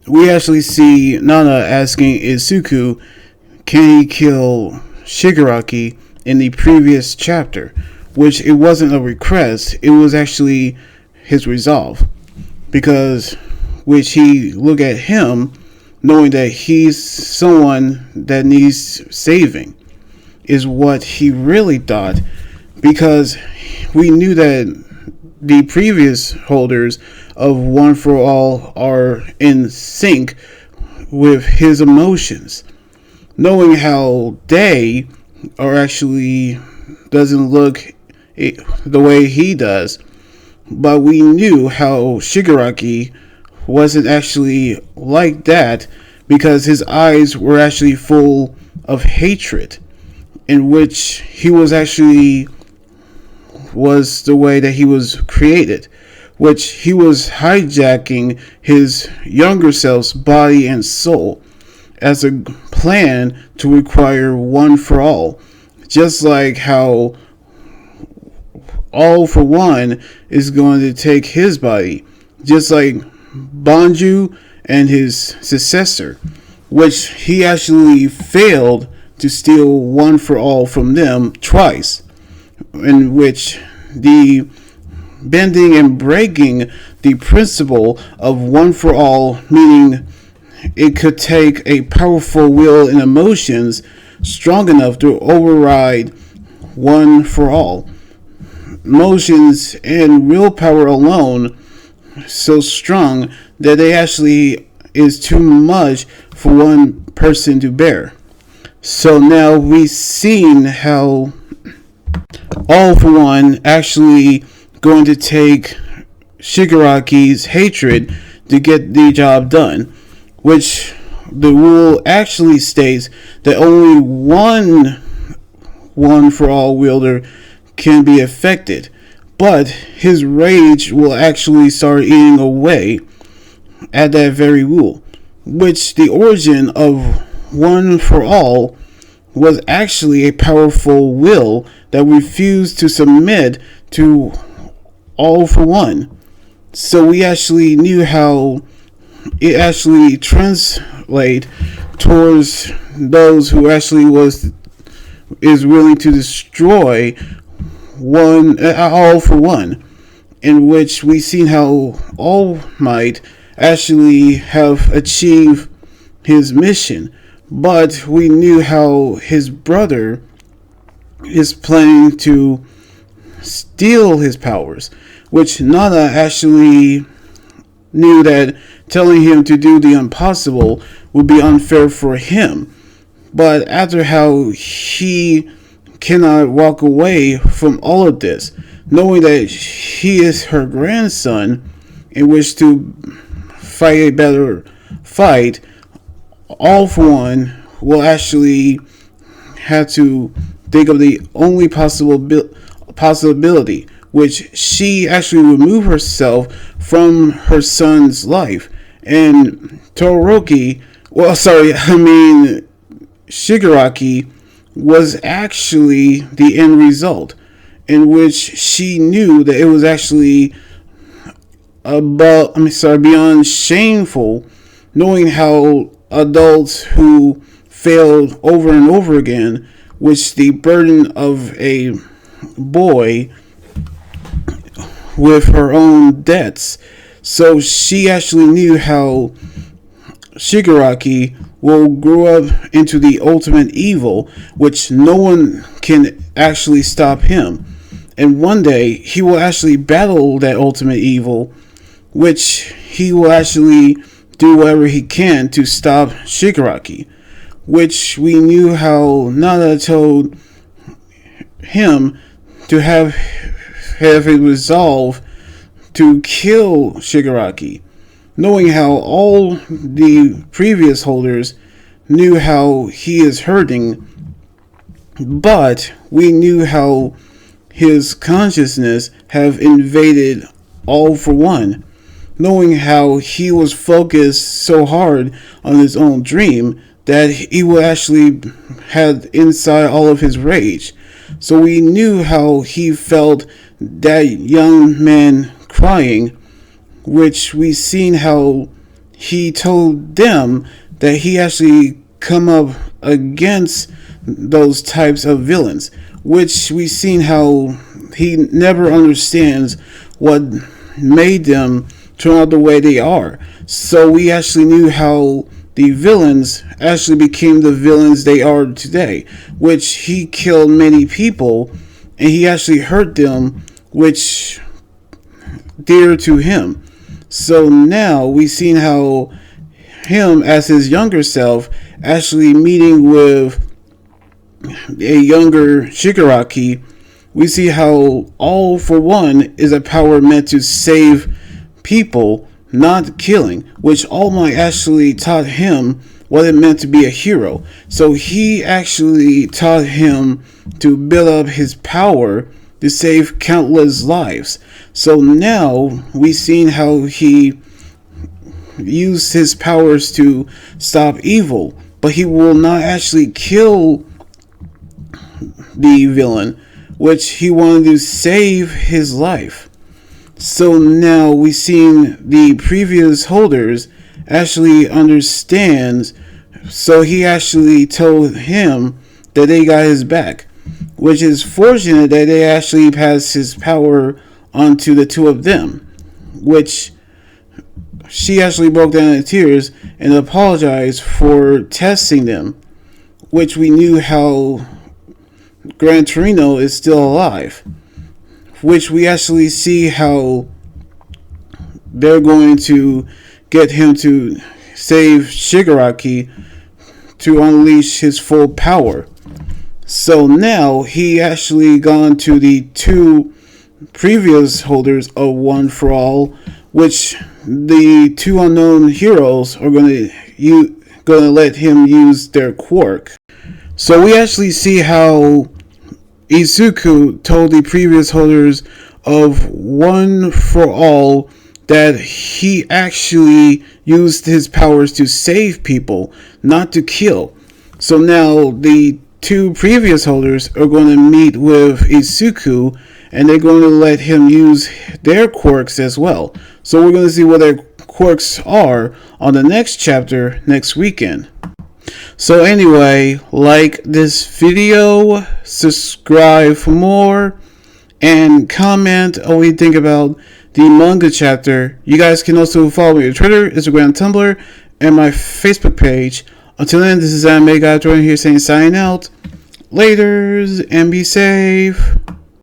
we actually see Nana asking Izuku, can he kill Shigaraki in the previous chapter, which it wasn't a request, it was actually his resolve, because which he look at him knowing that he's someone that needs saving is what he really thought, because we knew that the previous holders of One for All are in sync with his emotions, knowing how they are actually doesn't look the way he does. But we knew how Shigaraki wasn't actually like that, because his eyes were actually full of hatred, in which he was actually was the way that he was created, which he was hijacking his younger self's body and soul as a plan to require One for All, just like how All for One is going to take his body, just like Banju and his successor, which he actually failed to steal One for All from them twice, in which the bending and breaking the principle of One for All, meaning it could take a powerful will and emotions strong enough to override One for All. Emotions and willpower alone so strong that they actually is too much for one person to bear. So now we've seen how All for One actually going to take Shigaraki's hatred to get the job done, which the rule actually states that only one for all wielder can be affected, but his rage will actually start eating away at that very rule, which the origin of One for All was actually a powerful will that refused to submit to All for One. So we actually knew how it actually translate towards those who actually is willing to destroy All for One, in which we seen how All Might actually have achieved his mission, but we knew how his brother is planning to steal his powers, which Nana actually knew that telling him to do the impossible would be unfair for him. But after how he cannot walk away from all of this, knowing that he is her grandson, in which to fight a better fight, All for One will actually have to think of the only possibility, which she actually remove herself from her son's life. And Shigaraki was actually the end result, in which she knew that it was actually beyond shameful, knowing how adults who failed over and over again, which the burden of a boy with her own debts. So she actually knew how Shigaraki will grow up into the ultimate evil, which no one can actually stop him. And one day he will actually battle that ultimate evil, which he will actually do whatever he can to stop Shigaraki, which we knew how Nana told him to have a resolve to kill Shigaraki, knowing how all the previous holders knew how he is hurting, but we knew how his consciousness have invaded All for One, knowing how he was focused so hard on his own dream that he will actually had inside all of his rage. So we knew how he felt that young man crying, which we seen how he told them that he actually come up against those types of villains, which we've seen how he never understands what made them turn out the way they are. So we actually knew how the villains actually became the villains they are today, which he killed many people and he actually hurt them, which dear to him. So now we've seen how him as his younger self actually meeting with a younger Shigaraki. We see how All for One is a power meant to save people, not killing, which All Might actually taught him what it meant to be a hero. So he actually taught him to build up his power to save countless lives. So now we've seen how he used his powers to stop evil, but he will not actually kill the villain, which he wanted to save his life. So now we've seen the previous holders actually understands, so he actually told him that they got his back, which is fortunate that they actually passed his power onto the two of them, which she actually broke down in tears and apologized for testing them, which we knew how Gran Torino is still alive, which we actually see how they're going to get him to save Shigaraki to unleash his full power. So now he actually gone to the two previous holders of One for All, which the two unknown heroes are going to let him use their quirk. So we actually see how Izuku told the previous holders of One for All that he actually used his powers to save people, not to kill. So now the two previous holders are going to meet with Izuku and they're going to let him use their quirks as well. So we're going to see what their quirks are on the next chapter next weekend. So anyway, like this video, subscribe for more, and comment what you think about the manga chapter. You guys can also follow me on Twitter, Instagram, Tumblr, and my Facebook page. Until then, this is Anime Guy Jordan here saying sign out. Laters, and be safe.